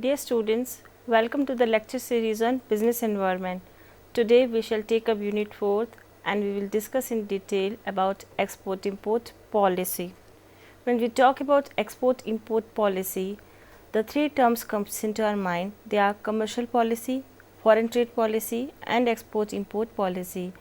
Dear students, welcome to the lecture series on business environment. Today we shall take up unit 4th and we will discuss in detail about export-import policy. When we talk about export-import policy, the three terms comes into our mind. They are commercial policy, foreign trade policy and export-import policy.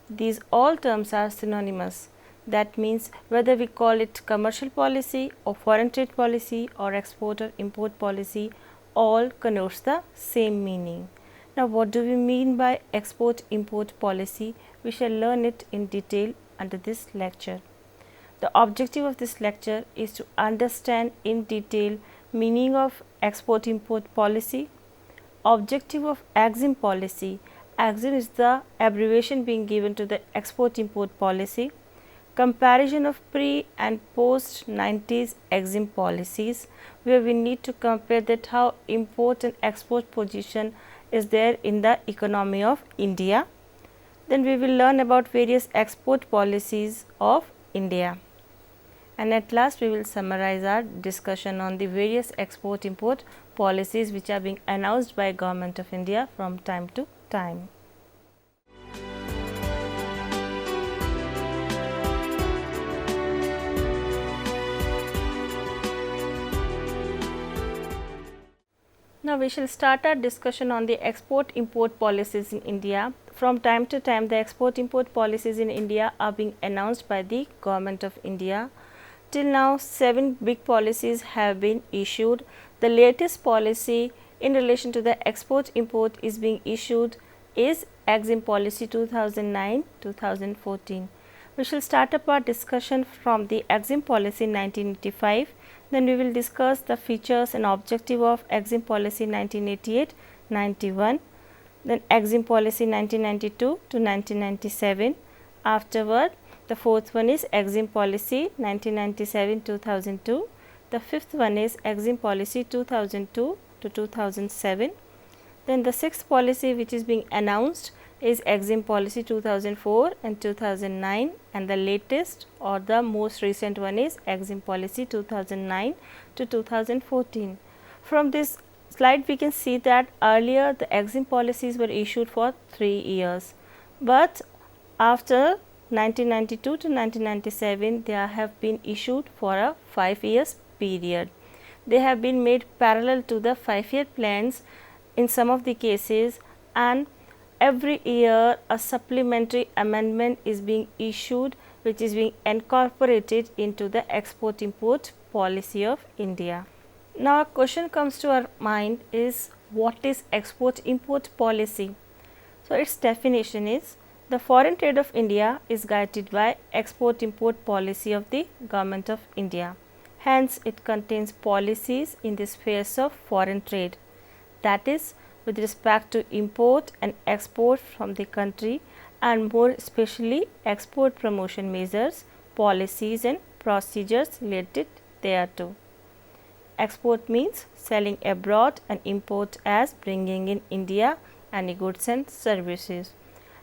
These all terms are synonymous. That means whether we call it commercial policy or foreign trade policy or export or import policy, all connotes the same meaning. Now, what do we mean by export-import policy? We shall learn it in detail under this lecture. The objective of this lecture is to understand in detail meaning of export-import policy, objective of Exim policy. Exim is the abbreviation being given to the export-import policy. Comparison of pre and post 90s Exim policies, where we need to compare that how import and export position is there in the economy of India. Then we will learn about various export policies of India. And at last we will summarize our discussion on the various export-import policies which are being announced by Government of India from time to time. Now, we shall start our discussion on the export-import policies in India. From time to time, the export-import policies in India are being announced by the Government of India. Till now, 7 big policies have been issued. The latest policy in relation to the export-import is being issued is Exim Policy 2009-2014. We shall start up our discussion from the Exim Policy 1985. Then we will discuss the features and objective of Exim Policy 1988-91, then Exim Policy 1992 to 1997. Afterward, the fourth one is Exim Policy 1997-2002. The fifth one is Exim Policy 2002 to 2007. Then the sixth policy which is being announced is Exim Policy 2004 and 2009, and the latest or the most recent one is Exim Policy 2009 to 2014. From this slide we can see that earlier the Exim policies were issued for 3 years, but after 1992 to 1997 they have been issued for a 5 years period. They have been made parallel to the 5-year plans in some of the cases, and every year a supplementary amendment is being issued which is being incorporated into the export-import policy of India. Now, a question comes to our mind is what is export-import policy? So, its definition is the foreign trade of India is guided by export-import policy of the Government of India. Hence, it contains policies in the spheres of foreign trade, that is with respect to import and export from the country, and more especially export promotion measures, policies and procedures related thereto. Export means selling abroad and import as bringing in India any goods and services.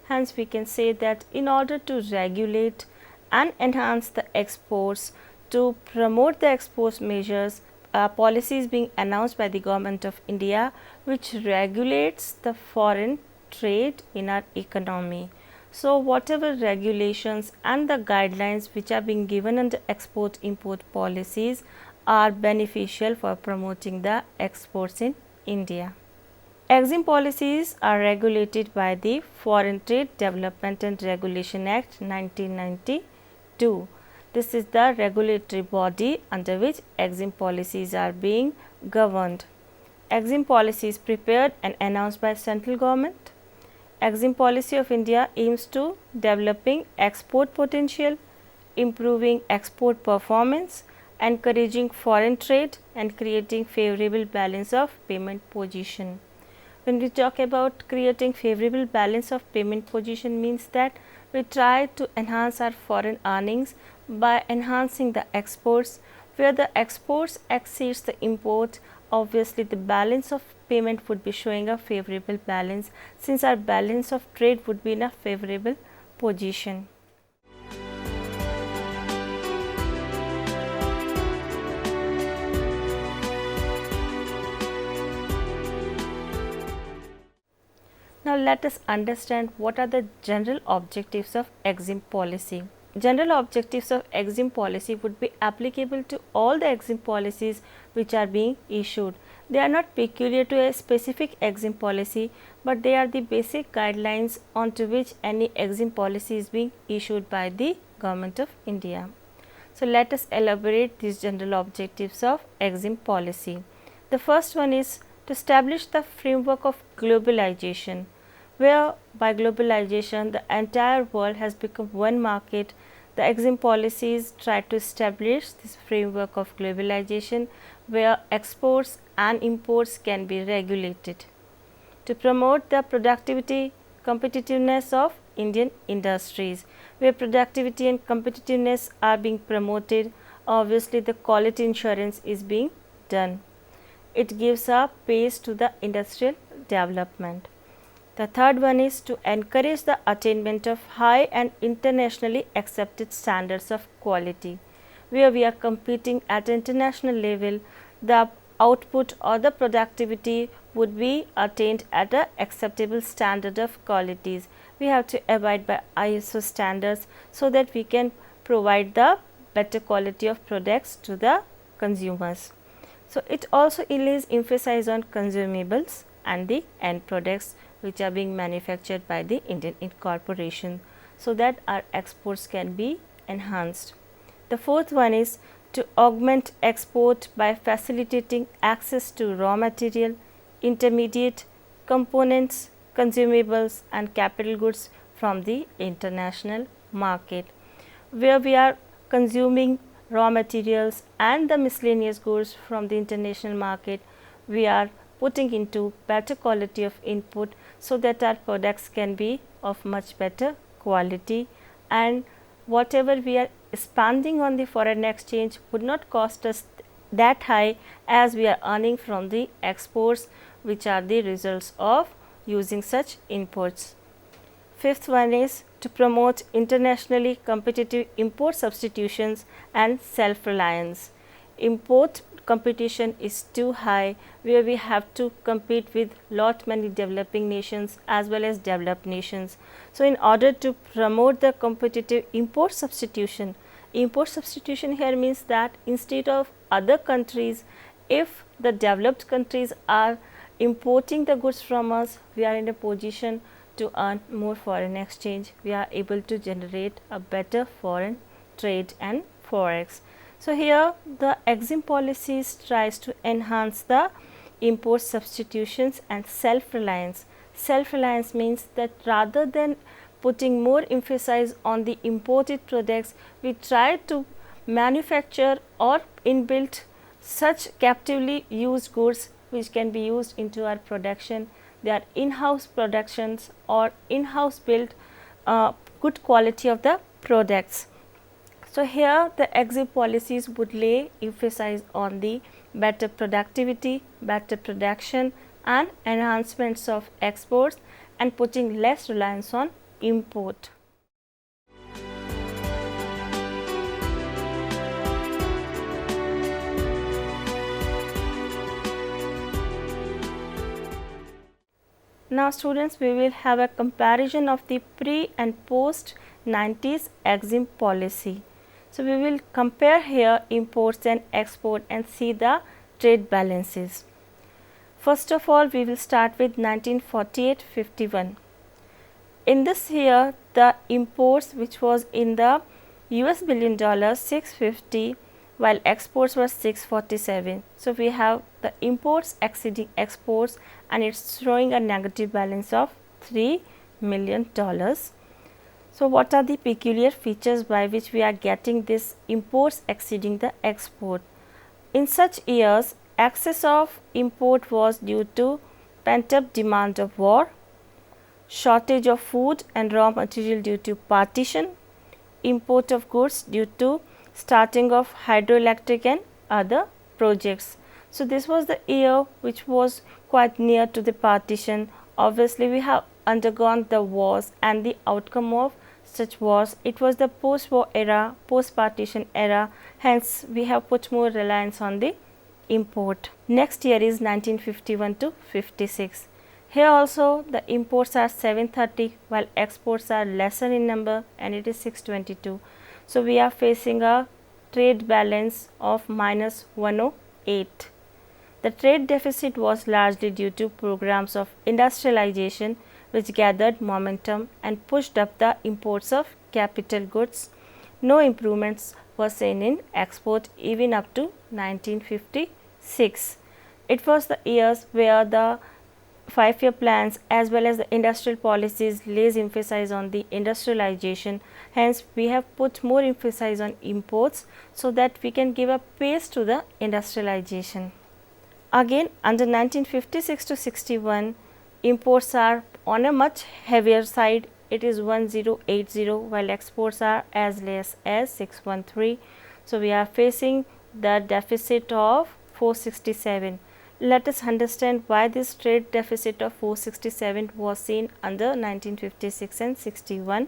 Hence, we can say that in order to regulate and enhance the exports, to promote the export measures, a policy is being announced by the Government of India which regulates the foreign trade in our economy. So, whatever regulations and the guidelines which are being given under export-import policies are beneficial for promoting the exports in India. Exim policies are regulated by the Foreign Trade Development and Regulation Act 1992. This is the regulatory body under which Exim policies are being governed. Exim policy is prepared and announced by central government. Exim policy of India aims to developing export potential, improving export performance, encouraging foreign trade and creating favorable balance of payment position. When we talk about creating favorable balance of payment position, means that we try to enhance our foreign earnings by enhancing the exports. Where the exports exceeds the import, obviously the balance of payment would be showing a favorable balance, since our balance of trade would be in a favorable position. let us understand what are the general objectives of Exim policy. General objectives of Exim policy would be applicable to all the Exim policies which are being issued. They are not peculiar to a specific Exim policy, but they are the basic guidelines onto which any Exim policy is being issued by the Government of India. So, let us elaborate these general objectives of Exim policy. The first one is to establish the framework of globalization, where by globalization the entire world has become one market. The Exim policies try to establish this framework of globalization where exports and imports can be regulated. To promote the productivity, competitiveness of Indian industries, where productivity and competitiveness are being promoted, obviously the quality insurance is being done. It gives a pace to the industrial development. The third one is to encourage the attainment of high and internationally accepted standards of quality. Where we are competing at international level, the output or the productivity would be attained at an acceptable standard of qualities. We have to abide by ISO standards so that we can provide the better quality of products to the consumers. So, it also lays emphasis on consumables and the end products which are being manufactured by the Indian corporation, so that our exports can be enhanced. The fourth one is to augment export by facilitating access to raw material, intermediate components, consumables and capital goods from the international market. Where we are consuming raw materials and the miscellaneous goods from the international market, we are putting into better quality of input so that our products can be of much better quality, and whatever we are spending on the foreign exchange would not cost us that high as we are earning from the exports, which are the results of using such inputs. Fifth one is to promote internationally competitive import substitutions and self-reliance. Import competition is too high, where we have to compete with lot many developing nations as well as developed nations. So, in order to promote the competitive import substitution here means that instead of other countries, if the developed countries are importing the goods from us, we are in a position to earn more foreign exchange. We are able to generate a better foreign trade and forex. So, here the Exim policies tries to enhance the import substitutions and self-reliance. Self-reliance means that rather than putting more emphasis on the imported products, we try to manufacture or inbuilt such captively used goods which can be used into our production. They are in-house productions or in-house built good quality of the products. So, here the Exim policies would lay emphasis on the better productivity, better production and enhancements of exports and putting less reliance on import. Now, students, we will have a comparison of the pre and post 90s Exim policy. So, we will compare here imports and export and see the trade balances. First of all, we will start with 1948-51. In this year, the imports which was in the US billion dollars 650, while exports were 647. So, we have the imports exceeding exports and it is showing a negative balance of $3 million. So, what are the peculiar features by which we are getting this imports exceeding the export? In such years, excess of import was due to pent up demand of war, shortage of food and raw material due to partition, import of goods due to starting of hydroelectric and other projects. So, this was the year which was quite near to the partition. Obviously, we have undergone the wars and the outcome of such wars. It was the post-war era, post-partition era, hence we have put more reliance on the import. Next year is 1951 to 56. Here also the imports are 730 while exports are lesser in number and it is 622. So, we are facing a trade balance of minus 108. The trade deficit was largely due to programs of industrialization which gathered momentum and pushed up the imports of capital goods. No improvements were seen in export even up to 1956. It was the years where the 5-year plans as well as the industrial policies lays emphasis on the industrialization. Hence, we have put more emphasis on imports so that we can give a pace to the industrialization. Again, under 1956 to 61, imports are on a much heavier side. It is 1080 while exports are as less as 613. So, we are facing the deficit of 467. Let us understand why this trade deficit of 467 was seen under 1956 and 61.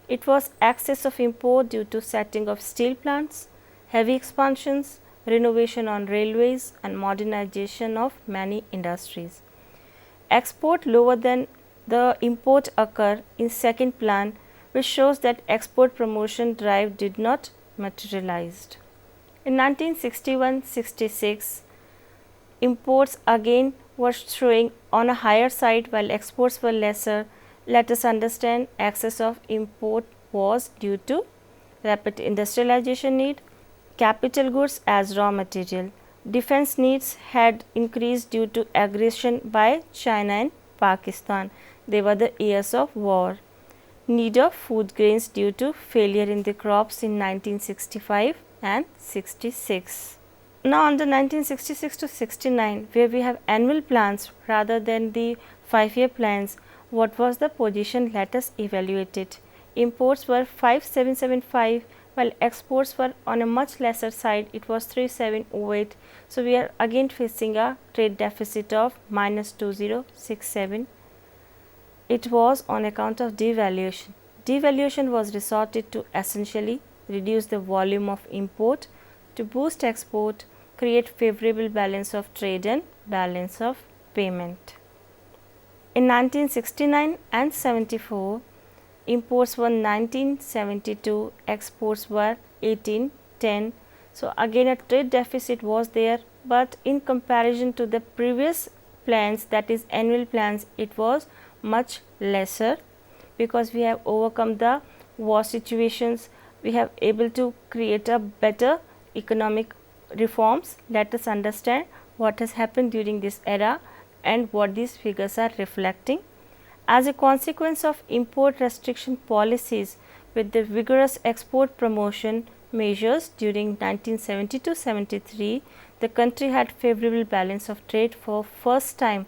It was excess of import due to setting of steel plants, heavy expansions, renovation on railways and modernization of many industries. Export lower than the import occur in second plan, which shows that export promotion drive did not materialized. In 1961-66, imports again were showing on a higher side while exports were lesser. Let us understand excess of import was due to rapid industrialization need, capital goods as raw material. Defense needs had increased due to aggression by China and Pakistan. They were the years of war. Need of food grains due to failure in the crops in 1965 and 66. Now, under 1966 to 69, where we have annual plans rather than the 5-year plans, what was the position? Let us evaluate it. Imports were 5775 while exports were on a much lesser side, it was 3708. So, we are again facing a trade deficit of minus 2067. It was on account of devaluation. Devaluation was resorted to essentially reduce the volume of import to boost export, create favorable balance of trade and balance of payment. In 1969 and 74, imports were 1972, exports were 1810. So, again a trade deficit was there, but in comparison to the previous plans, that is annual plans, it was much lesser because we have overcome the war situations, we have able to create a better economic reforms. Let us understand what has happened during this era and what these figures are reflecting. As a consequence of import restriction policies with the vigorous export promotion measures during 1970-73, the country had favorable balance of trade for first time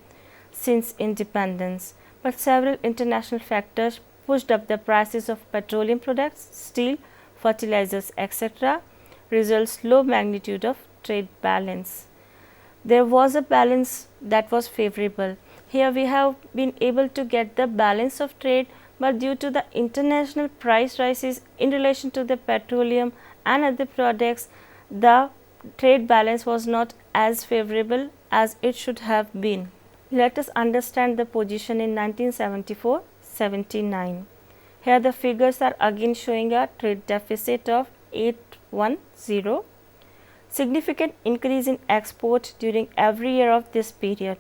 since independence, but several international factors pushed up the prices of petroleum products, steel, fertilizers, etc., results low magnitude of trade balance. There was a balance that was favorable. Here we have been able to get the balance of trade, but due to the international price rises in relation to the petroleum and other products, the trade balance was not as favorable as it should have been. Let us understand the position in 1974-79. Here the figures are again showing a trade deficit of 810. Significant increase in export during every year of this period.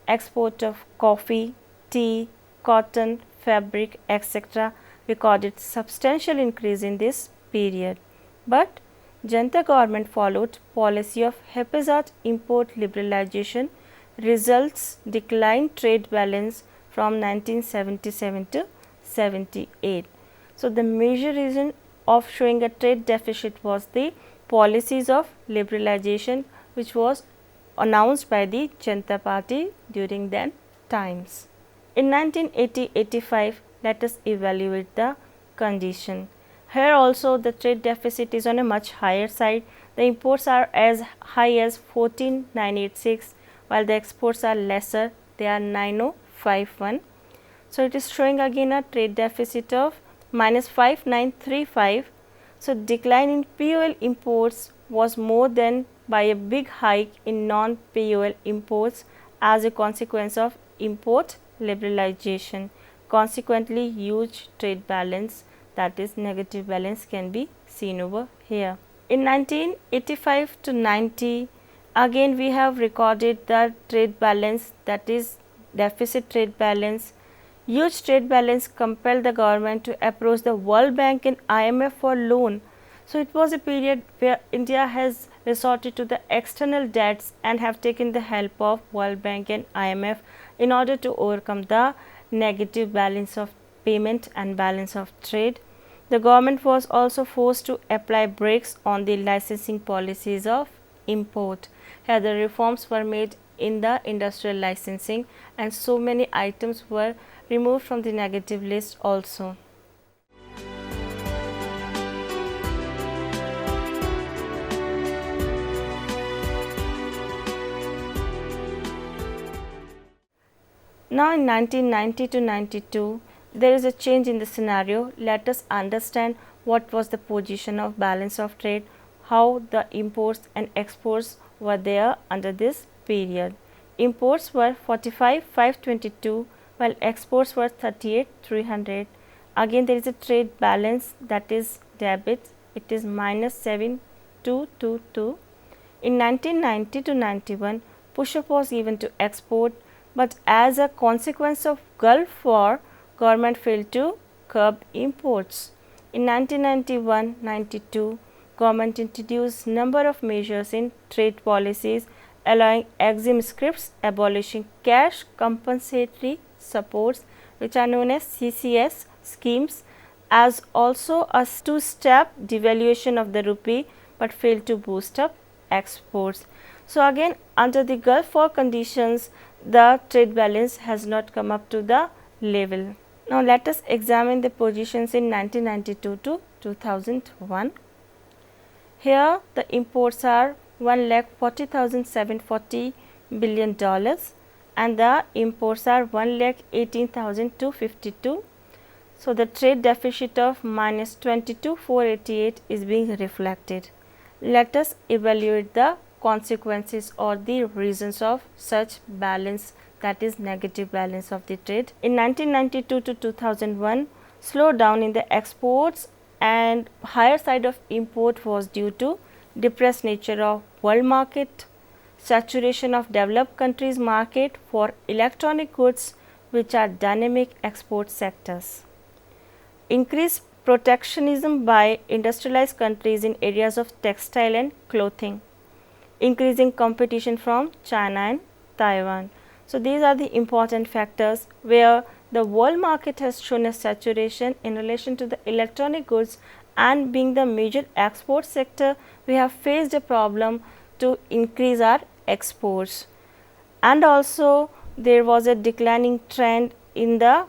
Export of coffee, tea, cotton, fabric, etc. recorded substantial increase in this period. But Janata government followed policy of haphazard import liberalization, results declined trade balance from 1977 to 78. So, the major reason of showing a trade deficit was the policies of liberalization which was announced by the Janata Party during then times. In 1980-85, let us evaluate the condition. Here also the trade deficit is on a much higher side. The imports are as high as 14,986 while the exports are lesser, they are 9051. So, it is showing again a trade deficit of minus 5935. So, decline in POL imports was more than by a big hike in non-POL imports as a consequence of import liberalization. Consequently, huge trade balance, that is negative balance, can be seen over here. In 1985 to 90, again we have recorded the trade balance, that is deficit trade balance. Huge trade balance compelled the government to approach the World Bank and IMF for loan. So, it was a period where India has resorted to the external debts and have taken the help of World Bank and IMF in order to overcome the negative balance of payment and balance of trade. The government was also forced to apply brakes on the licensing policies of import. Here the reforms were made in the industrial licensing and so many items were removed from the negative list also. Now in 1990 to 92, there is a change in the scenario. Let us understand what was the position of balance of trade, how the imports and exports were there under this period. Imports were 45,522 while exports were 38,300. Again there is a trade balance, that is debit, it is minus 7,222. In 1990 to 91, push-up was given to export, but as a consequence of Gulf War, government failed to curb imports. In 1991-92, government introduced number of measures in trade policies, allowing exim scripts, abolishing cash compensatory supports, which are known as CCS schemes, as also a two-step devaluation of the rupee, but failed to boost up exports. So again, under the Gulf War conditions, the trade balance has not come up to the level. Now let us examine the positions in 1992 to 2001. Here the imports are $1,40,740 billion and the imports are 1,18,252. So the trade deficit of minus 22,488 is being reflected. Let us evaluate the consequences or the reasons of such balance, that is negative balance of the trade. In 1992 to 2001, slowdown in the exports and higher side of import was due to depressed nature of world market, saturation of developed countries market for electronic goods, which are dynamic export sectors, increased protectionism by industrialized countries in areas of textile and clothing, increasing competition from China and Taiwan. So, these are the important factors where the world market has shown a saturation in relation to the electronic goods, and being the major export sector, we have faced a problem to increase our exports. And also there was a declining trend in the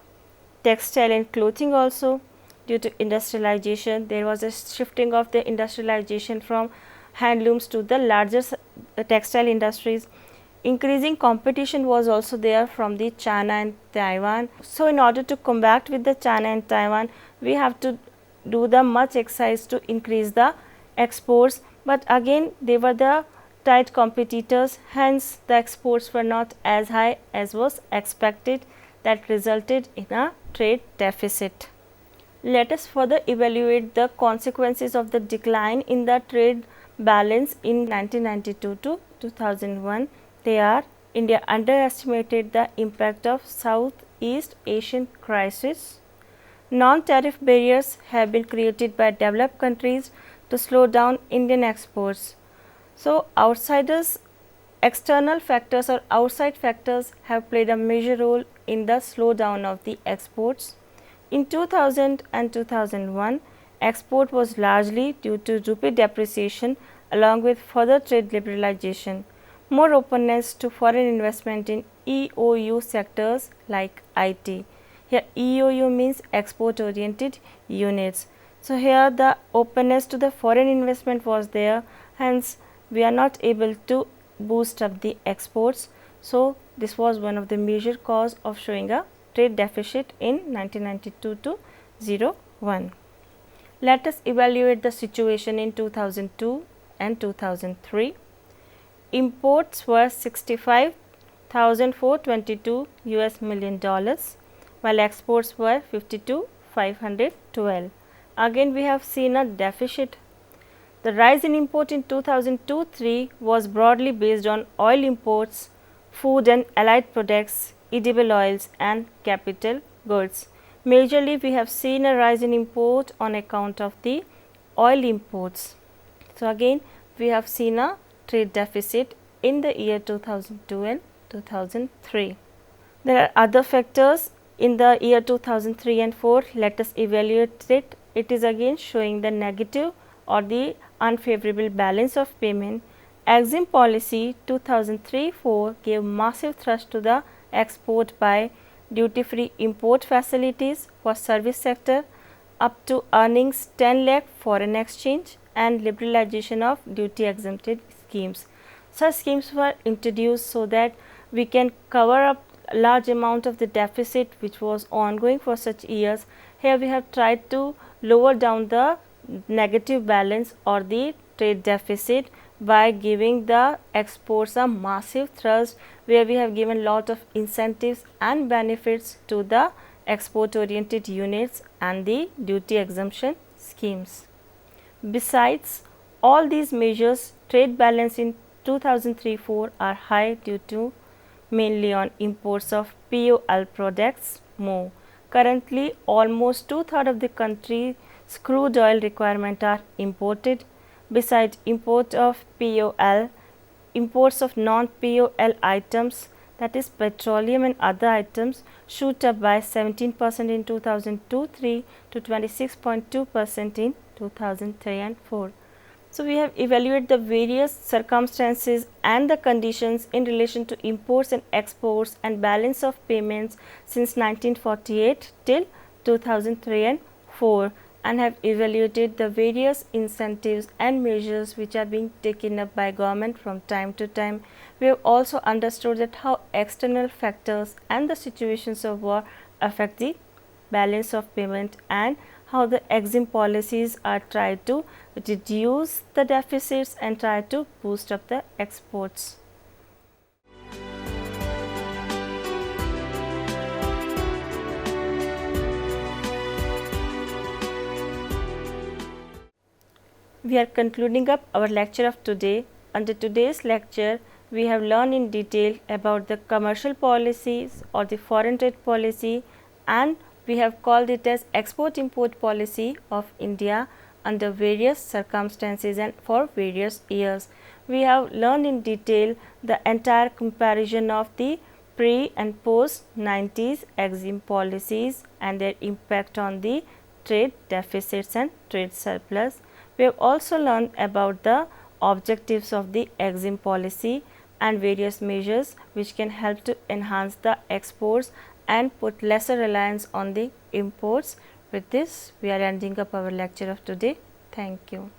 textile and clothing also due to industrialization. There was a shifting of the industrialization from handlooms to the larger textile industries. Increasing competition was also there from the China and Taiwan. So, in order to combat with the China and Taiwan, we have to do the much exercise to increase the exports, but again they were the tight competitors, hence the exports were not as high as was expected, that resulted in a trade deficit. Let us further evaluate the consequences of the decline in the trade balance in 1992 to 2001. They are: India underestimated the impact of Southeast Asian crisis. Non-tariff barriers have been created by developed countries to slow down Indian exports. So, outsiders, external factors or outside factors have played a major role in the slowdown of the exports. In 2000 and 2001, export was largely due to rupee depreciation along with further trade liberalization. More openness to foreign investment in EOU sectors like IT. Here EOU means export oriented units. So, here the openness to the foreign investment was there, hence we are not able to boost up the exports. So, this was one of the major cause of showing a trade deficit in 1992 to 01. Let us evaluate the situation in 2002 and 2003. Imports were 65 $1,422 million, while exports were 52,512. Again we have seen a deficit. The rise in import in 2002-03 was broadly based on oil imports, food and allied products, edible oils and capital goods. Majorly we have seen a rise in import on account of the oil imports. So, again we have seen a trade deficit in the year 2002 and 2003. There are other factors in the year 2003 and 4. Let us evaluate it. It is again showing the negative or the unfavorable balance of payment. Exim policy 2003-4 gave massive thrust to the export by duty-free import facilities for service sector up to earnings 10 lakh foreign exchange and liberalization of duty exempted schemes. Such schemes were introduced so that we can cover up a large amount of the deficit which was ongoing for such years. Here we have tried to lower down the negative balance or the trade deficit by giving the exports a massive thrust, where we have given lot of incentives and benefits to the export oriented units and the duty exemption schemes. Besides all these measures, trade balance in 2003-4 are high due to mainly on imports of POL products more. Currently, almost 2/3 of the country's crude oil requirement are imported. Besides import of POL, imports of non-POL items, that is petroleum and other items, shoot up by 17% in 2002-03 to 26.2% in 2003 and 4. So, we have evaluated the various circumstances and the conditions in relation to imports and exports and balance of payments since 1948 till 2003 and 4, and have evaluated the various incentives and measures which are being taken up by government from time to time. We have also understood that how external factors and the situations of war affect the balance of payment, and how the exim policies are tried to reduce the deficits and try to boost up the exports. We are concluding up our lecture of today. Under today's lecture, we have learned in detail about the commercial policies or the foreign trade policy, and we have called it as export-import policy of India under various circumstances and for various years. We have learned in detail the entire comparison of the pre and post 90s exim policies and their impact on the trade deficits and trade surplus. We have also learned about the objectives of the exim policy and various measures which can help to enhance the exports and put lesser reliance on the imports. With this, we are ending up our lecture of today. Thank you.